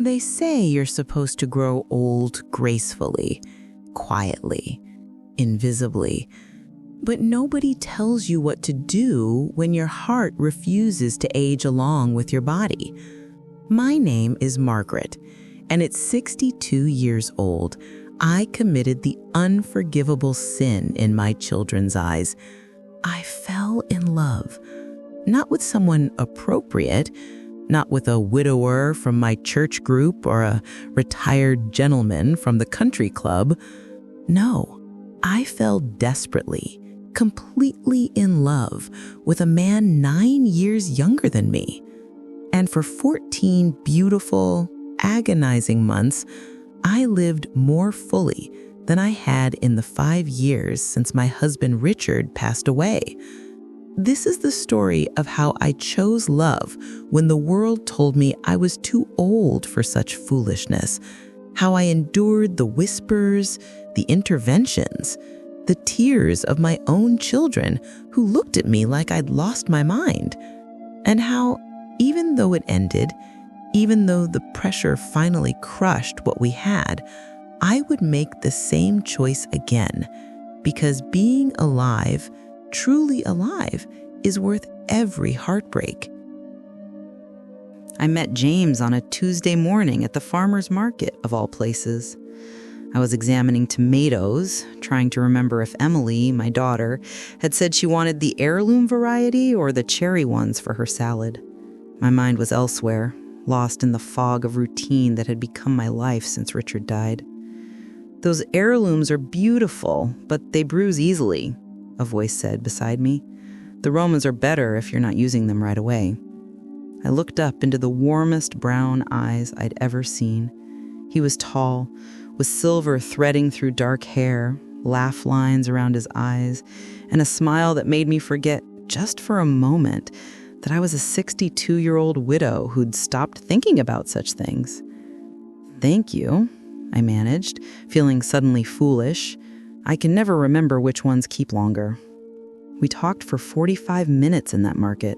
They say you're supposed to grow old gracefully, quietly, invisibly, but nobody tells you what to do when your heart refuses to age along with your body. My name is Margaret, and at 62 years old, I committed the unforgivable sin in my children's eyes. I fell in love, not with someone appropriate, not with a widower from my church group or a retired gentleman from the country club. No, I fell desperately, completely in love with a man 9 years younger than me. And for 14 beautiful, agonizing months, I lived more fully than I had in the 5 years since my husband Richard passed away. This is the story of how I chose love when the world told me I was too old for such foolishness, how I endured the whispers, the interventions, the tears of my own children who looked at me like I'd lost my mind, and how, even though it ended, even though the pressure finally crushed what we had, I would make the same choice again, because being alive, truly alive, is worth every heartbreak. I met James on a Tuesday morning at the farmer's market, of all places. I was examining tomatoes, trying to remember if Emily, my daughter, had said she wanted the heirloom variety or the cherry ones for her salad. My mind was elsewhere, lost in the fog of routine that had become my life since Richard died. "Those heirlooms are beautiful, but they bruise easily," a voice said beside me. "The Romans are better if you're not using them right away." I looked up into the warmest brown eyes I'd ever seen. He was tall, with silver threading through dark hair, laugh lines around his eyes, and a smile that made me forget, just for a moment, that I was a 62-year-old widow who'd stopped thinking about such things. "Thank you," I managed, feeling suddenly foolish. I can never remember which ones keep longer. We talked for 45 minutes in that market.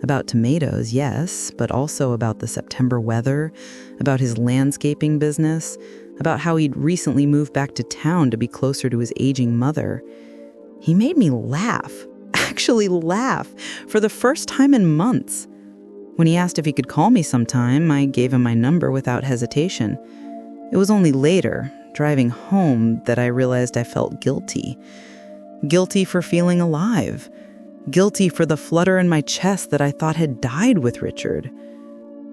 About tomatoes, yes, but also about the September weather, about his landscaping business, about how he'd recently moved back to town to be closer to his aging mother. He made me laugh, actually laugh, for the first time in months. When he asked if he could call me sometime, I gave him my number without hesitation. It was only later, driving home, that I realized I felt guilty. Guilty for feeling alive. Guilty for the flutter in my chest that I thought had died with Richard.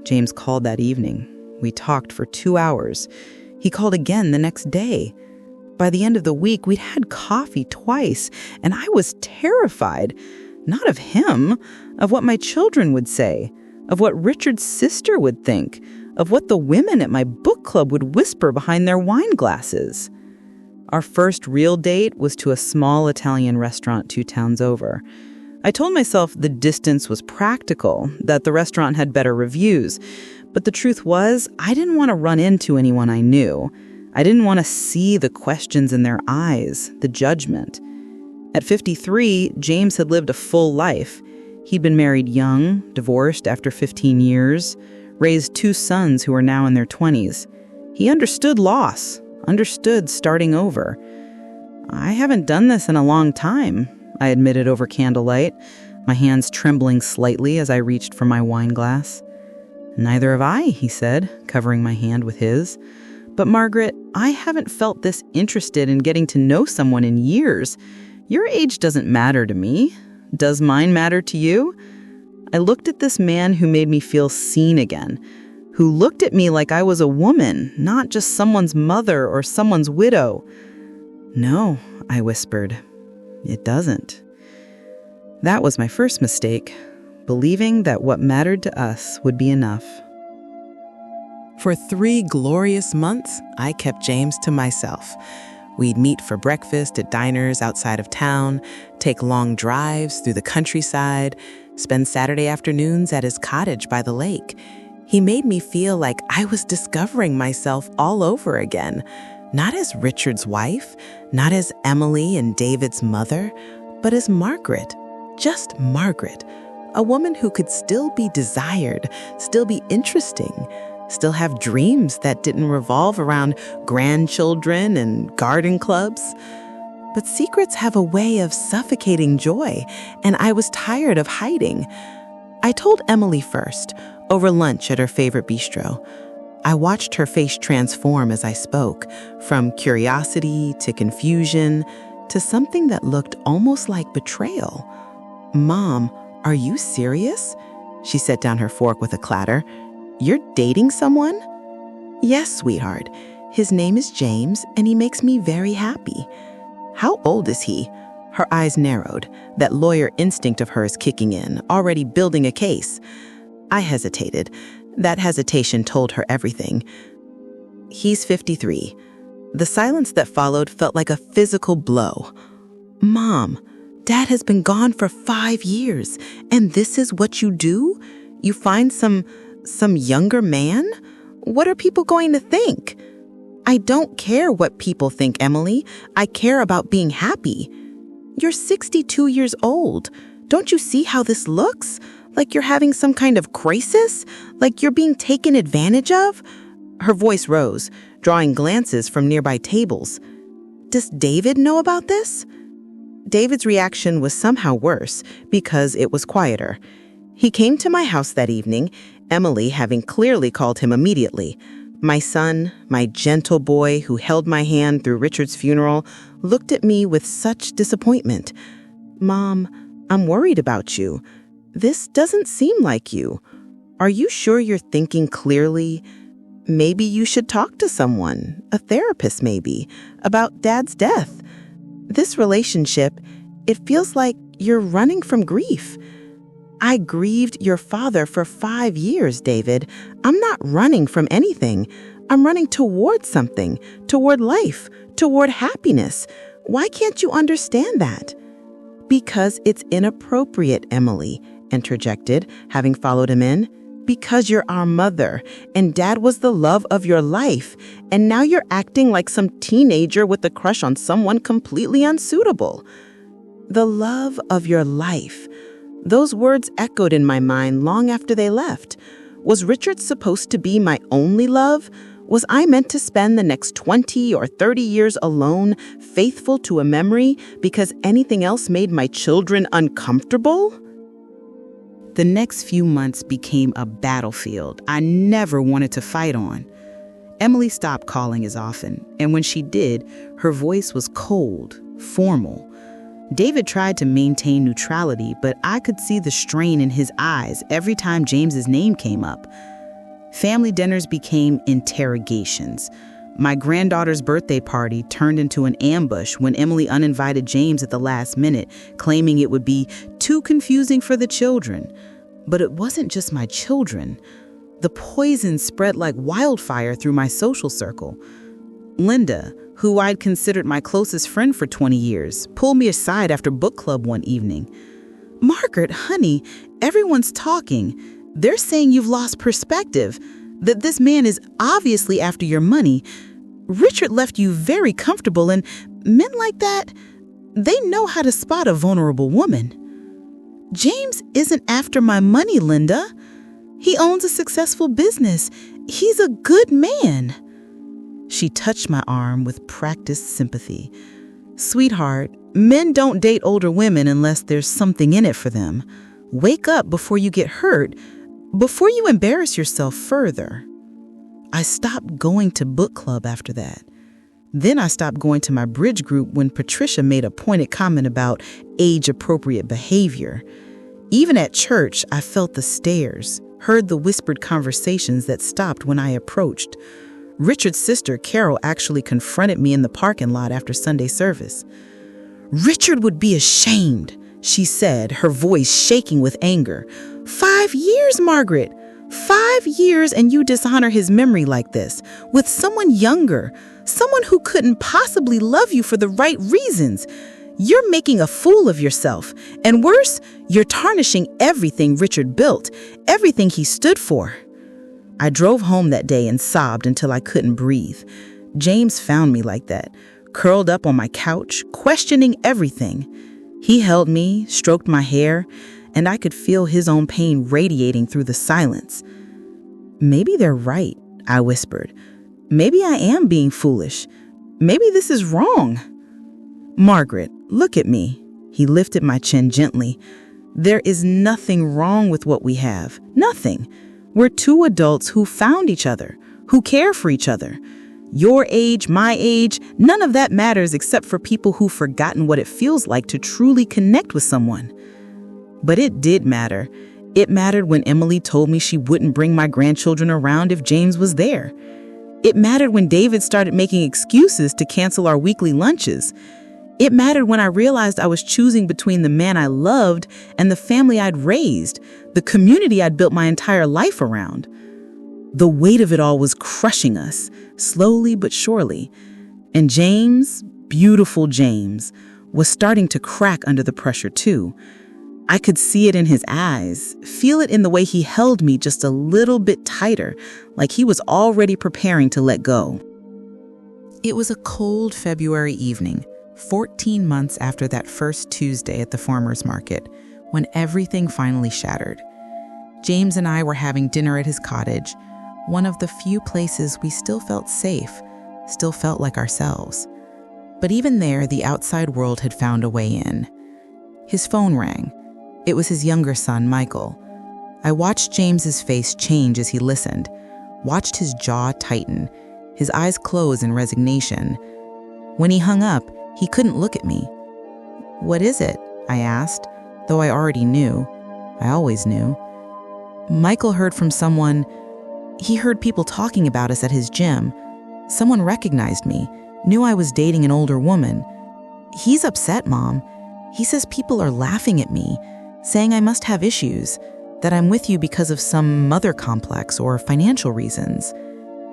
James called that evening. We talked for 2 hours. He called again the next day. By the end of the week, we'd had coffee twice, and I was terrified. Not of him, of what my children would say, of what Richard's sister would think, of what the women at my book club would whisper behind their wine glasses. Our first real date was to a small Italian restaurant 2 towns over. I told myself the distance was practical, that the restaurant had better reviews, but the truth was, I didn't want to run into anyone I knew. I didn't want to see the questions in their eyes, the judgment. At 53, James had lived a full life. He'd been married young, divorced after 15 years, raised 2 sons who were now in their 20s. He understood loss, understood starting over. "I haven't done this in a long time," I admitted over candlelight, my hands trembling slightly as I reached for my wine glass. "Neither have I," he said, covering my hand with his. "But Margaret, I haven't felt this interested in getting to know someone in years. Your age doesn't matter to me. Does mine matter to you?" I looked at this man who made me feel seen again, who looked at me like I was a woman, not just someone's mother or someone's widow. "No," I whispered. "It doesn't." That was my first mistake, believing that what mattered to us would be enough. For 3 glorious months, I kept James to myself. We'd meet for breakfast at diners outside of town, take long drives through the countryside, spend Saturday afternoons at his cottage by the lake. He made me feel like I was discovering myself all over again, not as Richard's wife, not as Emily and David's mother, but as Margaret, just Margaret, a woman who could still be desired, still be interesting, still have dreams that didn't revolve around grandchildren and garden clubs. But secrets have a way of suffocating joy, and I was tired of hiding. I told Emily first, over lunch at her favorite bistro. I watched her face transform as I spoke, from curiosity to confusion to something that looked almost like betrayal. "Mom, are you serious?" She set down her fork with a clatter. "You're dating someone?" "Yes, sweetheart. His name is James, and he makes me very happy." "How old is he?" Her eyes narrowed, that lawyer instinct of hers kicking in, already building a case. I hesitated. That hesitation told her everything. "He's 53. The silence that followed felt like a physical blow. "Mom, Dad has been gone for 5 years, and this is what you do? You find some younger man? What are people going to think?" "I don't care what people think, Emily. I care about being happy." "You're 62 years old. Don't you see how this looks? Like you're having some kind of crisis? Like you're being taken advantage of?" Her voice rose, drawing glances from nearby tables. "Does David know about this?" David's reaction was somehow worse because it was quieter. He came to my house that evening, Emily having clearly called him immediately. My son, my gentle boy who held my hand through Richard's funeral, looked at me with such disappointment. "Mom, I'm worried about you. This doesn't seem like you. Are you sure you're thinking clearly? Maybe you should talk to someone, a therapist maybe, about Dad's death. This relationship, it feels like you're running from grief." "I grieved your father for 5 years, David. I'm not running from anything. I'm running toward something, toward life, toward happiness. Why can't you understand that?" "Because it's inappropriate, Emily," interjected, having followed him in. "Because you're our mother, and Dad was the love of your life, and now you're acting like some teenager with a crush on someone completely unsuitable." The love of your life. Those words echoed in my mind long after they left. Was Richard supposed to be my only love? Was I meant to spend the next 20 or 30 years alone, faithful to a memory, because anything else made my children uncomfortable? The next few months became a battlefield I never wanted to fight on. Emily stopped calling as often, and when she did, her voice was cold, formal. David tried to maintain neutrality, but I could see the strain in his eyes every time James's name came up. Family dinners became interrogations. My granddaughter's birthday party turned into an ambush when Emily uninvited James at the last minute, claiming it would be too confusing for the children. But it wasn't just my children. The poison spread like wildfire through my social circle. Linda, who I'd considered my closest friend for 20 years, pulled me aside after book club one evening. "Margaret, honey, everyone's talking. They're saying you've lost perspective, that this man is obviously after your money. Richard left you very comfortable, and men like that, they know how to spot a vulnerable woman." "James isn't after my money, Linda. He owns a successful business. He's a good man." She touched my arm with practiced sympathy. "Sweetheart, men don't date older women unless there's something in it for them. Wake up before you get hurt, before you embarrass yourself further." I stopped going to book club after that. Then I stopped going to my bridge group when Patricia made a pointed comment about age-appropriate behavior. Even at church, I felt the stares, heard the whispered conversations that stopped when I approached. Richard's sister, Carol, actually confronted me in the parking lot after Sunday service. "Richard would be ashamed," she said, her voice shaking with anger. 5 years, Margaret. 5 years, and you dishonor his memory like this, with someone younger, someone who couldn't possibly love you for the right reasons. You're making a fool of yourself, and worse, you're tarnishing everything Richard built, everything he stood for. I drove home that day and sobbed until I couldn't breathe. James found me like that, curled up on my couch, questioning everything. He held me, stroked my hair, and I could feel his own pain radiating through the silence. Maybe they're right, I whispered. Maybe I am being foolish. Maybe this is wrong. Margaret, look at me. He lifted my chin gently. There is nothing wrong with what we have. Nothing. We're two adults who found each other, who care for each other. Your age, my age, none of that matters except for people who've forgotten what it feels like to truly connect with someone. But it did matter. It mattered when Emily told me she wouldn't bring my grandchildren around if James was there. It mattered when David started making excuses to cancel our weekly lunches. It mattered when I realized I was choosing between the man I loved and the family I'd raised, the community I'd built my entire life around. The weight of it all was crushing us, slowly but surely. And James, beautiful James, was starting to crack under the pressure too. I could see it in his eyes, feel it in the way he held me just a little bit tighter, like he was already preparing to let go. It was a cold February evening, 14 months after that first Tuesday at the farmer's market, when everything finally shattered. James and I were having dinner at his cottage, one of the few places we still felt safe, still felt like ourselves. But even there, the outside world had found a way in. His phone rang. It was his younger son, Michael. I watched James's face change as he listened, watched his jaw tighten, his eyes close in resignation. When he hung up, he couldn't look at me. "What is it?" I asked, though I already knew. I always knew. Michael heard from someone. He heard people talking about us at his gym. Someone recognized me, knew I was dating an older woman. "He's upset, Mom. He says people are laughing at me, saying I must have issues, that I'm with you because of some mother complex or financial reasons."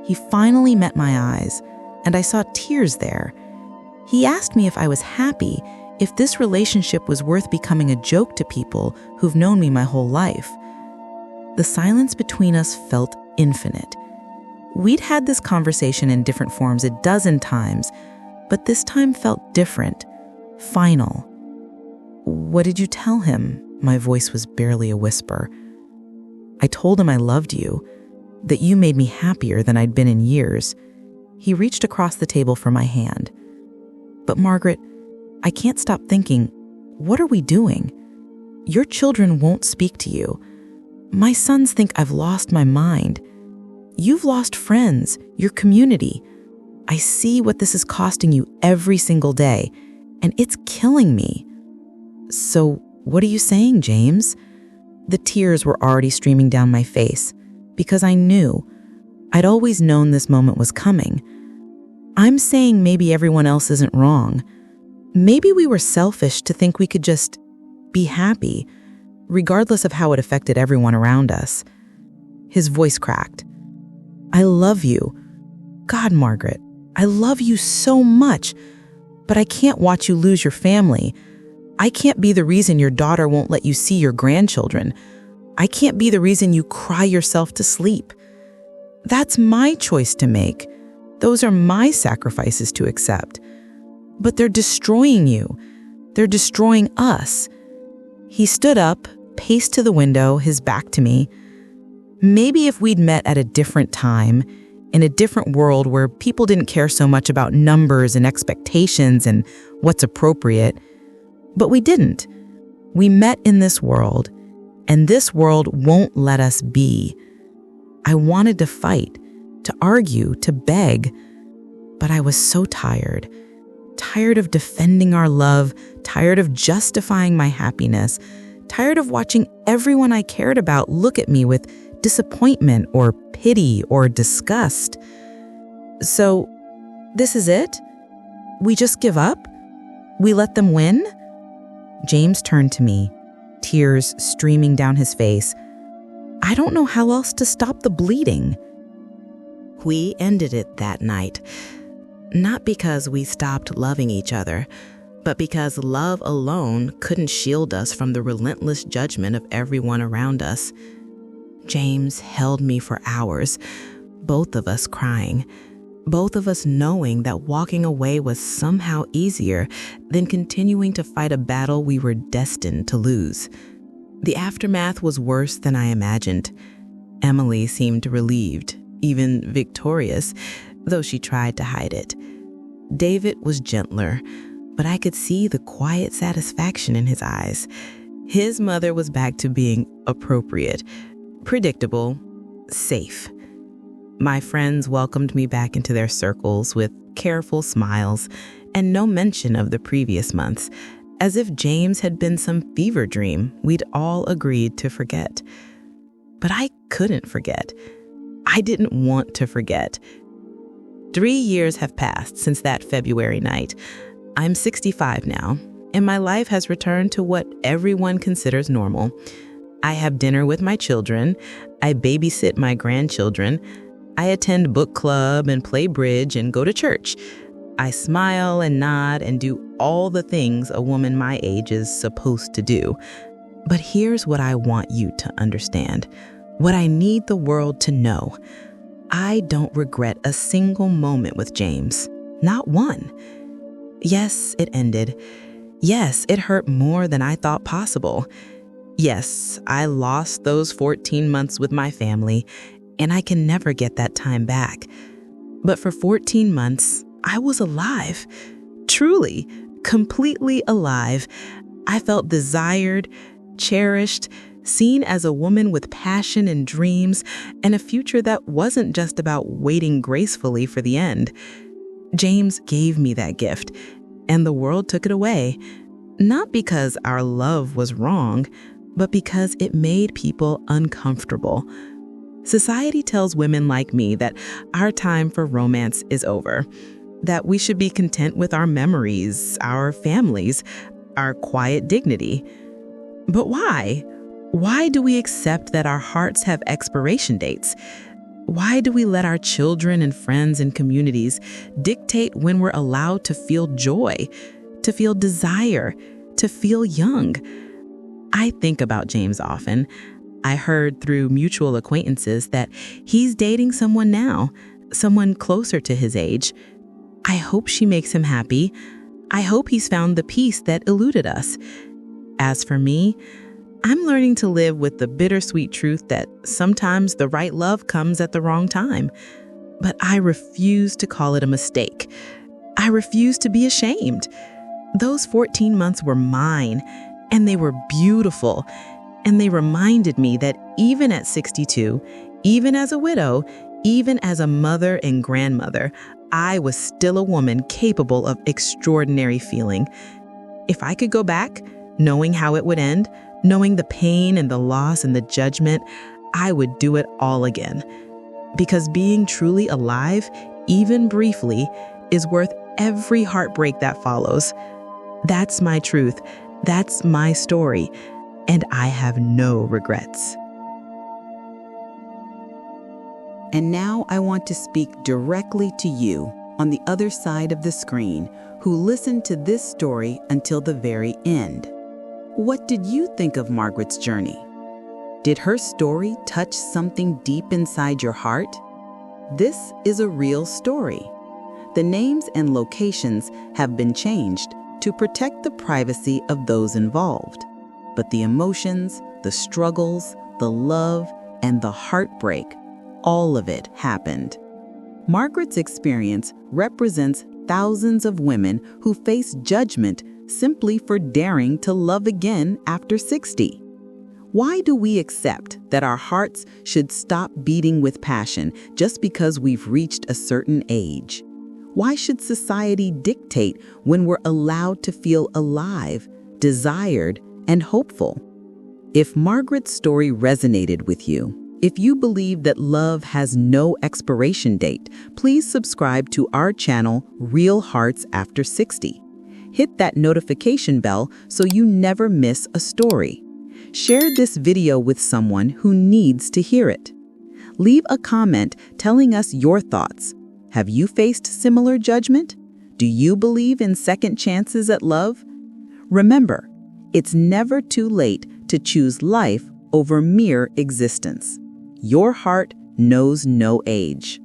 He finally met my eyes, and I saw tears there. He asked me if I was happy, if this relationship was worth becoming a joke to people who've known me my whole life. The silence between us felt infinite. We'd had this conversation in different forms a dozen times, but this time felt different, final. "What did you tell him?" My voice was barely a whisper. "I told him I loved you, that you made me happier than I'd been in years." He reached across the table for my hand. "But Margaret, I can't stop thinking, what are we doing? Your children won't speak to you. My sons think I've lost my mind. You've lost friends, your community. I see what this is costing you every single day, and it's killing me. So what are you saying, James?" The tears were already streaming down my face, because I knew. I'd always known this moment was coming. I'm saying maybe everyone else isn't wrong. Maybe we were selfish to think we could just be happy, regardless of how it affected everyone around us. His voice cracked. "I love you. God, Margaret, I love you so much, but I can't watch you lose your family. I can't be the reason your daughter won't let you see your grandchildren. I can't be the reason you cry yourself to sleep. That's my choice to make. Those are my sacrifices to accept. But they're destroying you. They're destroying us." He stood up, paced to the window, his back to me. Maybe if we'd met at a different time, in a different world where people didn't care so much about numbers and expectations and what's appropriate. But we didn't. We met in this world, and this world won't let us be. I wanted to fight, to argue, to beg, but I was so tired. Tired of defending our love, tired of justifying my happiness, tired of watching everyone I cared about look at me with disappointment or pity or disgust. "So, this is it? We just give up? We let them win?" James turned to me, tears streaming down his face. "I don't know how else to stop the bleeding." We ended it that night, not because we stopped loving each other, but because love alone couldn't shield us from the relentless judgment of everyone around us. James held me for hours, both of us crying, both of us knowing that walking away was somehow easier than continuing to fight a battle we were destined to lose. The aftermath was worse than I imagined. Emily seemed relieved, even victorious, though she tried to hide it. David was gentler, but I could see the quiet satisfaction in his eyes. His mother was back to being appropriate, predictable, safe. My friends welcomed me back into their circles with careful smiles and no mention of the previous months, as if James had been some fever dream we'd all agreed to forget. But I couldn't forget. I didn't want to forget. 3 years have passed since that February night. I'm 65 now, and my life has returned to what everyone considers normal. I have dinner with my children. I babysit my grandchildren. I attend book club and play bridge and go to church. I smile and nod and do all the things a woman my age is supposed to do. But here's what I want you to understand, what I need the world to know. I don't regret a single moment with James, not one. Yes, it ended. Yes, it hurt more than I thought possible. Yes, I lost those 14 months with my family, and I can never get that time back. But for 14 months, I was alive. Truly, completely alive. I felt desired, cherished, seen as a woman with passion and dreams, and a future that wasn't just about waiting gracefully for the end. James gave me that gift, and the world took it away. Not because our love was wrong, but because it made people uncomfortable. Society tells women like me that our time for romance is over, that we should be content with our memories, our families, our quiet dignity. But why? Why do we accept that our hearts have expiration dates? Why do we let our children and friends and communities dictate when we're allowed to feel joy, to feel desire, to feel young? I think about James often. I heard through mutual acquaintances that he's dating someone now, someone closer to his age. I hope she makes him happy. I hope he's found the peace that eluded us. As for me, I'm learning to live with the bittersweet truth that sometimes the right love comes at the wrong time. But I refuse to call it a mistake. I refuse to be ashamed. Those 14 months were mine, and they were beautiful. And they reminded me that even at 62, even as a widow, even as a mother and grandmother, I was still a woman capable of extraordinary feeling. If I could go back, knowing how it would end, knowing the pain and the loss and the judgment, I would do it all again. Because being truly alive, even briefly, is worth every heartbreak that follows. That's my truth. That's my story. And I have no regrets. And now I want to speak directly to you on the other side of the screen who listened to this story until the very end. What did you think of Margaret's journey? Did her story touch something deep inside your heart? This is a real story. The names and locations have been changed to protect the privacy of those involved. But the emotions, the struggles, the love, and the heartbreak, all of it happened. Margaret's experience represents thousands of women who face judgment simply for daring to love again after 60. Why do we accept that our hearts should stop beating with passion just because we've reached a certain age? Why should society dictate when we're allowed to feel alive, desired, and hopeful? If Margaret's story resonated with you, if you believe that love has no expiration date, please subscribe to our channel, Real Hearts After 60. Hit that notification bell so you never miss a story. Share this video with someone who needs to hear it. Leave a comment telling us your thoughts. Have you faced similar judgment? Do you believe in second chances at love? Remember, it's never too late to choose life over mere existence. Your heart knows no age.